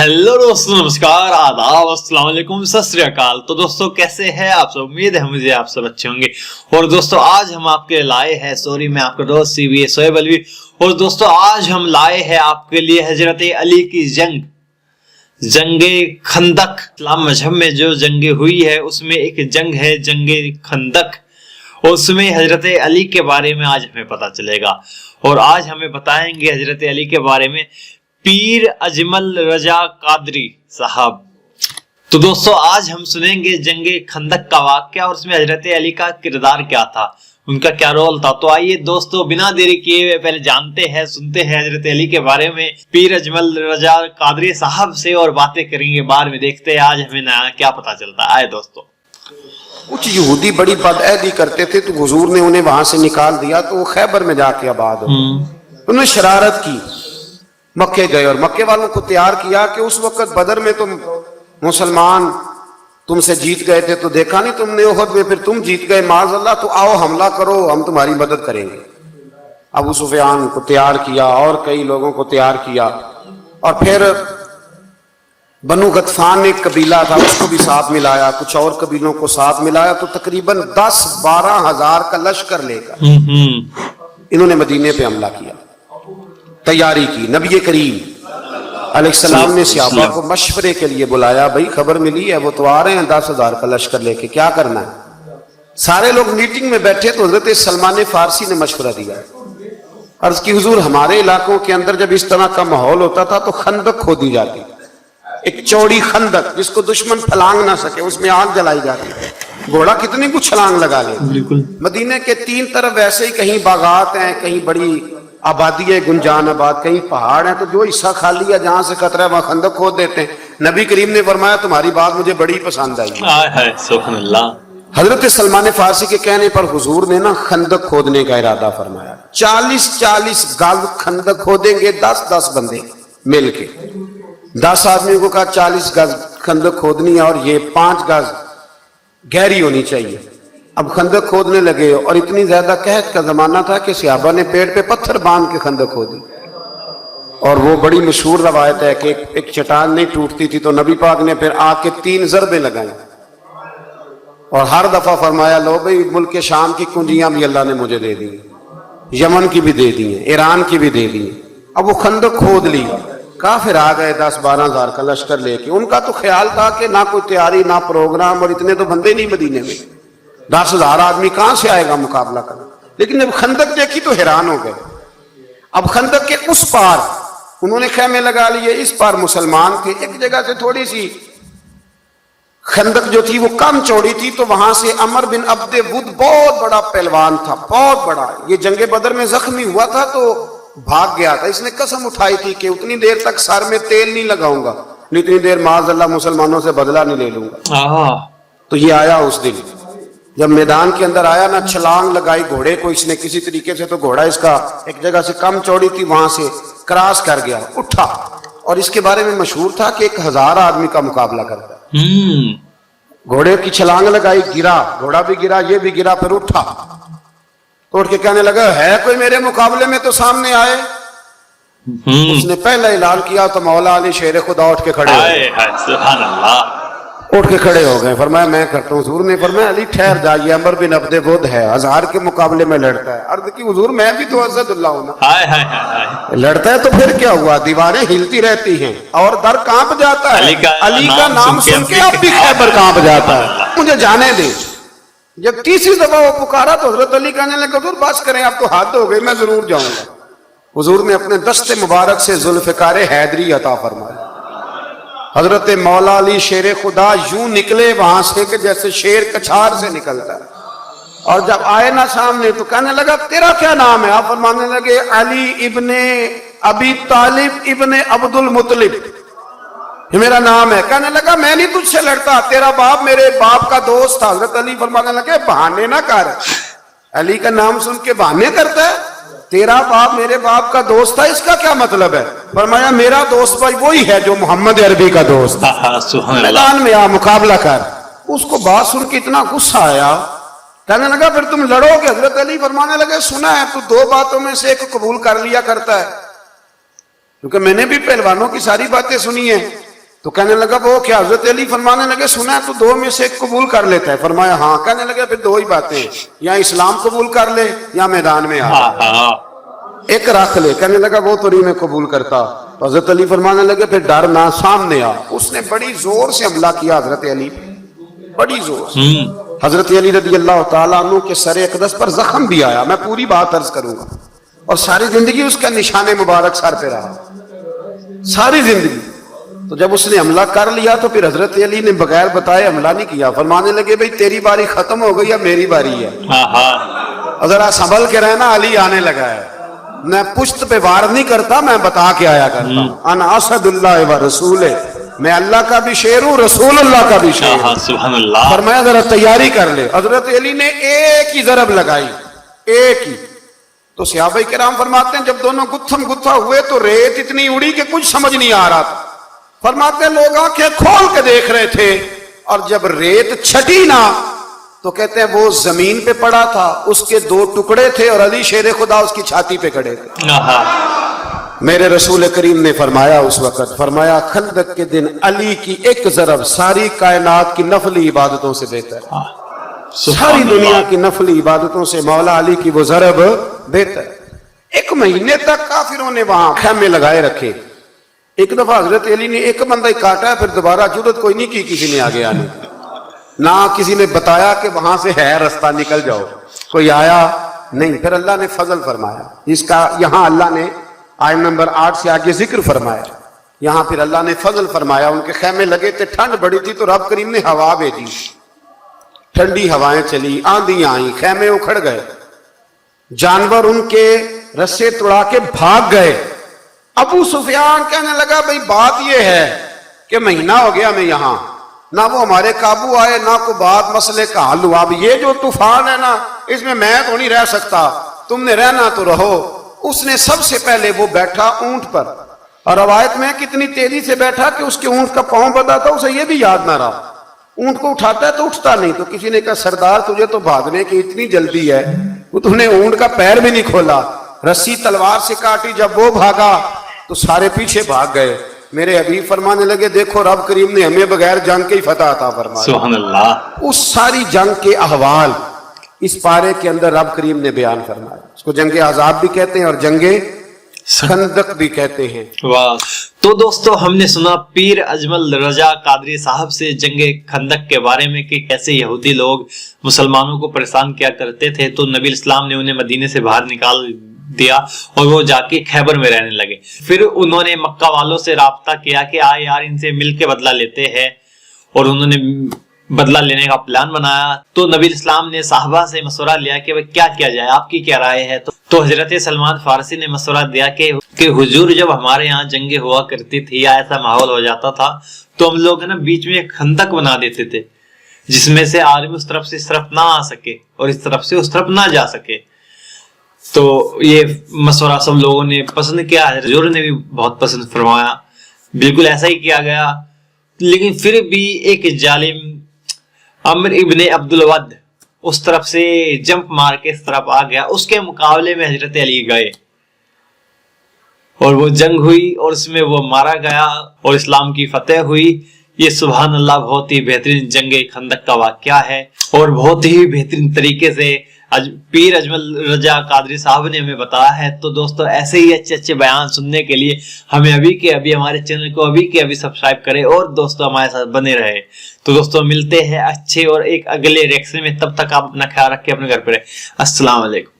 Hello दोस्तों, नमस्कार, आदाब, अस्सलाम वालेकुम, सत श्री अकाल। तो दोस्तों कैसे हैं आप सब? उम्मीद है मुझे आप सब अच्छे होंगे। और दोस्तों आज हम आपके लाए हैं, मैं आपका दोस्त CBA शोएब अलवी। और दोस्तों आज हम लाए हैं आपके लिए हजरत अली की जंगे खंदक। इस्लाम मजहब में जो जंगे हुई है उसमें एक जंग है जंगे खंदक। उसमें हजरत अली के बारे में आज हमें पता चलेगा। और आज हमें बताएंगे हजरत अली के बारे में पीर अजमल रजा कादरी साहब। तो दोस्तों आज हम सुनेंगे जंगे खंदक का वाकया और उसमें हजरत अली का किरदार क्या था, उनका क्या रोल था। तो आइए दोस्तों बिना देरी किए हुए पहले जानते हैं, सुनते हैं हजरत अली के बारे में पीर अजमल रजा कादरी साहब से और बातें करेंगे। बाद में देखते हैं आज हमें नया क्या पता चलता है। आए दोस्तों, कुछ यहूदी बड़ी बदअहदी करते थे तो हुजूर ने उन्हें वहां से निकाल दिया, तो वो खैबर में जाके आबाद हो। उन्होंने शरारत की, मक्के गए और मक्के वालों को तैयार किया कि उस वक्त बदर में तुम मुसलमान तुमसे जीत गए थे, तो देखा नहीं तुमने उहद में, फिर तुम जीत गए माज़अल्लाह, तो आओ हमला करो, हम तुम्हारी मदद करेंगे। अबू सुफियान को तैयार किया और कई लोगों को तैयार किया और फिर बनु गतफान एक कबीला था उसको भी साथ मिलाया, कुछ और कबीलों को साथ मिलाया, तो तकरीबन 10-12 हजार का लश्कर लेकर इन्होंने मदीने पे हमला किया, तैयारी की। नबी करीम अलैहिस्सलाम ने सहाबा को मशवरे के लिए बुलाया, भाई खबर मिली है वो तो आ रहे हैं 10,000 का लश्कर लेके, क्या करना है। सारे लोग मीटिंग में बैठे तो हजरत सलमान फारसी ने मशवरा दिया, अर्ज की हुजूर हमारे इलाकों के अंदर जब इस तरह का माहौल होता था तो खंदक खोदी जाती, एक चौड़ी खंदक जिसको दुश्मन फलांग ना सके, उसमें आग जलाई जाती। घोड़ा कितनी कुछ छलांग लगा ले। मदीने के 3 तरफ ऐसे ही कहीं बागात हैं, कहीं बड़ी आबादी है, गुंजान आबाद, कहीं पहाड़ है, तो जो हिस्सा खाली है जहां से खतरा है वहां खंदक खोद देते हैं। नबी करीम ने फरमाया तुम्हारी बात मुझे बड़ी पसंद आई। हजरत सलमान फारसी के कहने पर हुजूर ने ना खंदक खोदने का इरादा फरमाया। 40-40 गज खंदक खोदेंगे, 10-10 बंदे मिलके। 10 आदमियों को कहा 40 गज खंदक खोदनी है और ये 5 गज गहरी होनी चाहिए। अब खंदक खोदने लगे और इतनी ज्यादा कहत का जमाना था कि सहाबा ने पेड़ पे पत्थर बांध के खंदक खोदी। और वो बड़ी मशहूर रवायत है कि एक चट्टान नहीं टूटती थी तो नबी पाक ने फिर आके 3 ज़रबे लगाई और हर दफा फरमाया लो भाई मुल्क के शाम की कुंजियां भी अल्लाह ने मुझे दे दी, यमन की भी दे दी है, ईरान की भी दे दी। अब वो खंदक खोद ली, काफिर आ गए 10-12 हजार का लश्कर लेके। उनका तो ख्याल था कि ना कोई तैयारी ना प्रोग्राम, और इतने तो बंदे नहीं मदीने में, 10,000 आदमी कहां से आएगा मुकाबला करना। लेकिन जब खंदक देखी तो हैरान हो गए। अब खंदक के उस पार उन्होंने खेमे लगा लिए, इस पार मुसलमान थे। एक जगह से थोड़ी सी खंदक जो थी वो कम चौड़ी थी, तो वहां से अमर बिन अब्दे वुद बहुत बड़ा पहलवान था, बहुत बड़ा, ये जंगे बदर में जख्मी हुआ था तो भाग गया था। इसने कसम उठाई थी कि उतनी देर तक सर में तेल नहीं लगाऊंगा, इतनी देर माज़अल्लाह मुसलमानों से बदला नहीं ले लूंगा। तो ये आया उस दिन, जब मैदान के अंदर आया ना, छलांग लगाई घोड़े को इसने किसी तरीके से, तो घोड़ा इसका एक जगह से कम चौड़ी थी वहां से क्रॉस कर गया, उठा। और इसके बारे में मशहूर था कि 1000 आदमी का मुकाबला करता है। घोड़े की छलांग लगाई, गिरा, घोड़ा भी गिरा, ये भी गिरा, फिर उठा तो उठ के कहने लगा है कोई मेरे मुकाबले में तो सामने आए। उसने पहला ऐलान किया तो मौला अली शेर खुदा उठ के खड़े हो गए। फरमाया मैं करता हूँ। हुजूर ने फरमाया अली ठहर जाइए, अमर बिन अब्दे वुद है, 1000 के मुकाबले में लड़ता है। अर्ज की हुजूर मैं भी तो असदुल्लाह हूं ना। लड़ता है तो फिर क्या हुआ, दीवारें हिलती रहती हैं और दर कांप जाता है। अली का नाम सुन के अब भी खैबर कांप जाता है। मुझे जाने दे। जब तीसरी दफा वो पुकारा तो हजरत अली कहने लगे हुजूर बस करें, अब तो हद हो गई, मैं जरूर जाऊंगा। हुजूर ने अपने दस्ते मुबारक से जुल्फ़िकार हैदरी अता फरमाया। हजरत मौला अली शेर खुदा यूं निकले वहां से कि जैसे शेर कछार से निकलता है। और जब आए ना सामने तो कहने लगा तेरा क्या नाम है। आप फरमाने लगे अली इब्ने अबी तालिब इब्ने अब्दुल मुत्तलिब, ये मेरा नाम है। कहने लगा मैं नहीं तुझसे लड़ता, तेरा बाप मेरे बाप का दोस्त था। हजरत अली फरमाने लगे बहाने ना कर। अली का नाम सुन के बहाने करता है, तेरा बाप मेरे बाप का दोस्त था, इसका क्या मतलब है। फरमाया मेरा दोस्त भाई वही है जो मोहम्मद अरबी का दोस्त था, मैदान में आ मुकाबला कर। उसको बात सुन के इतना गुस्सा आया, कहने लगा फिर तुम लड़ोगे। हजरत अली फरमाने लगे सुना है तू 2 बातों में से एक कबूल कर लिया करता है, क्योंकि मैंने भी पहलवानों की सारी बातें सुनी है। تو کہنے لگا وہ کیا؟ حضرت علی فرمانے لگے سنا ہے تو دو میں سے ایک قبول کر لیتا ہے. فرمایا ہاں. کہنے لگے پھر دو ہی باتیں ہیں, یا اسلام قبول کر لے یا میدان میں آ جائے, ایک رکھ لے. کہنے لگا وہ تو نہیں میں قبول کرتا. تو حضرت علی فرمانے لگے پھر ڈر نہ, سامنے آ. اس نے بڑی زور سے حملہ کیا حضرت علی, بڑی زور سے. حضرت علی رضی اللہ تعالیٰ عنہ کے سر اقدس پر زخم بھی آیا, میں پوری بات عرض کروں گا, اور ساری زندگی اس کا نشان مبارک سر پہ رہا, ساری زندگی. تو جب اس نے حملہ کر لیا تو پھر حضرت علی نے بغیر بتائے حملہ نہیں کیا. فرمانے لگے بھئی تیری باری ختم ہو گئی یا میری باری ہے؟ ذرا سنبھل کے رہنا, علی آنے لگا ہے. میں پشت پہ وار نہیں کرتا, میں بتا کے آیا کرتا ہوں. انا اسد اللہ و رسول, میں اللہ کا بھی شیر ہوں, رسول اللہ کا بھی شیر ہوں. سبحان اللہ. فرمایا ذرا تیاری کر لے. حضرت علی نے ایک ہی ضرب لگائی, ایک ہی. تو صحابہ کرام فرماتے ہیں جب دونوں گتھم گتھا ہوئے تو ریت اتنی اڑی کہ کچھ سمجھ نہیں آ رہا تھا. فرماتے ہیں لوگ آنکھیں کھول کے دیکھ رہے تھے, اور جب ریت چھٹی نا تو کہتے ہیں وہ زمین پہ پڑا تھا, اس کے دو ٹکڑے تھے, اور علی شیر خدا اس کی چھاتی پہ کھڑے تھے. میرے رسول کریم نے فرمایا اس وقت, فرمایا خندق کے دن علی کی ایک ضرب ساری کائنات کی نفلی عبادتوں سے بہتر ہے. ساری دنیا کی نفلی عبادتوں سے مولا علی کی وہ ضرب بہتر. ایک مہینے تک کافروں نے وہاں خیمے لگائے رکھے. ایک دفعہ حضرت علی نے ایک بندہ کاٹا, پھر دوبارہ جرات کوئی نہیں کی کسی نے آگے آنے, نہ کسی نے بتایا کہ وہاں سے ہے رستہ نکل جاؤ, کوئی آیا نہیں. پھر اللہ نے فضل فرمایا, اس کا یہاں اللہ نے آیت نمبر 8 سے آگے ذکر فرمایا. یہاں پھر اللہ نے فضل فرمایا, ان کے خیمے لگے تھے, ٹھنڈ بڑی تھی تو رب کریم نے ہوا بھیجی, ٹھنڈی ہوائیں چلی, آندھیاں آئیں, خیمے اکھڑ گئے, جانور ان کے رسے توڑا کے بھاگ گئے. ابو سفیان کہنے لگا بھئی بات یہ ہے کہ مہینہ ہو گیا میں یہاں, نہ وہ ہمارے قابو آئے, نہ کوئی بات مسئلے کا حل ہوا. اب یہ جو طوفان ہے نا, اس میں تو نہیں رہ سکتا, تم نے رہنا تو رہو. اس نے سب سے پہلے وہ بیٹھا اونٹ پر, اور روایت میں کتنی تیزی سے بیٹھا کہ اس کے اونٹ کا پاؤں بندھا تھا, اسے یہ بھی یاد نہ رہا. اونٹ کو اٹھاتا ہے تو اٹھتا نہیں. تو کسی نے کہا سردار تجھے تو بھاگنے کی اتنی جلدی ہے, وہ تم نے اونٹ کا پیر بھی نہیں کھولا, رسی تلوار سے کاٹی, جب وہ بھاگا تو سارے پیچھے بھاگ گئے. میرے حبیب فرمانے لگے دیکھو رب کریم نے ہمیں بغیر جنگ کے ہی فتح عطا فرمایا. سبحان اللہ. اس ساری جنگ کے احوال اس پارے کے اندر رب کریم نے بیان فرمایا. اس کو جنگ احزاب بھی کہتے ہیں اور جنگ خندق بھی کہتے ہیں. واہ. تو دوستو ہم نے سنا پیر اجمل رضا قادری صاحب سے جنگ خندق کے بارے میں کہ کیسے یہودی لوگ مسلمانوں کو پریشان کیا کرتے تھے, تو نبی اسلام نے انہیں مدینے سے باہر نکال دیا اور وہ جا کے خیبر میں رہنے لگے. پھر انہوں نے مکہ والوں سے رابطہ کیا کہ آئے یار ان سے مل کے بدلہ لیتے ہیں, اور انہوں نے بدلہ لینے کا پلان بنایا. تو نبی اسلام نے صحابہ سے مشورہ لیا کہ کیا کیا جائے, آپ کی کیا رائے ہے. تو حضرت سلمان فارسی نے مشورہ دیا کہ حضور جب ہمارے یہاں جنگیں ہوا کرتی تھی یا ایسا ماحول ہو جاتا تھا تو ہم لوگ نا بیچ میں ایک خندق بنا دیتے تھے, جس میں سے آدمی اس طرف سے اس طرف نہ آ سکے اور اس طرف سے اس طرف نہ جا سکے. تو یہ مشورہ سب لوگوں نے پسند کیا, حضور نے بھی بہت پسند فرمایا. بالکل ایسا ہی کیا گیا. لیکن پھر بھی ایک ظالم عمر ابن عبد الود اس طرف سے جمپ مار کے اس طرف آ گیا. اس کے مقابلے میں حضرت علی گئے اور وہ جنگ ہوئی اور اس میں وہ مارا گیا اور اسلام کی فتح ہوئی. یہ سبحان اللہ بہت ہی بہترین جنگ خندق کا واقعہ ہے, اور بہت ہی بہترین طریقے سے پیر اجمل رضا قادری صاحب نے ہمیں بتایا ہے. تو دوستو ایسے ہی اچھے اچھے بیان سننے کے لیے ہمیں ابھی کے ابھی ہمارے چینل کو ابھی کے ابھی سبسکرائب کریں اور دوستو ہمارے ساتھ بنے رہے. تو دوستو ملتے ہیں اچھے اور ایک اگلے ریکشن میں, تب تک آپ اپنا خیال رکھیں, اپنے گھر پہ رہیں. السلام علیکم.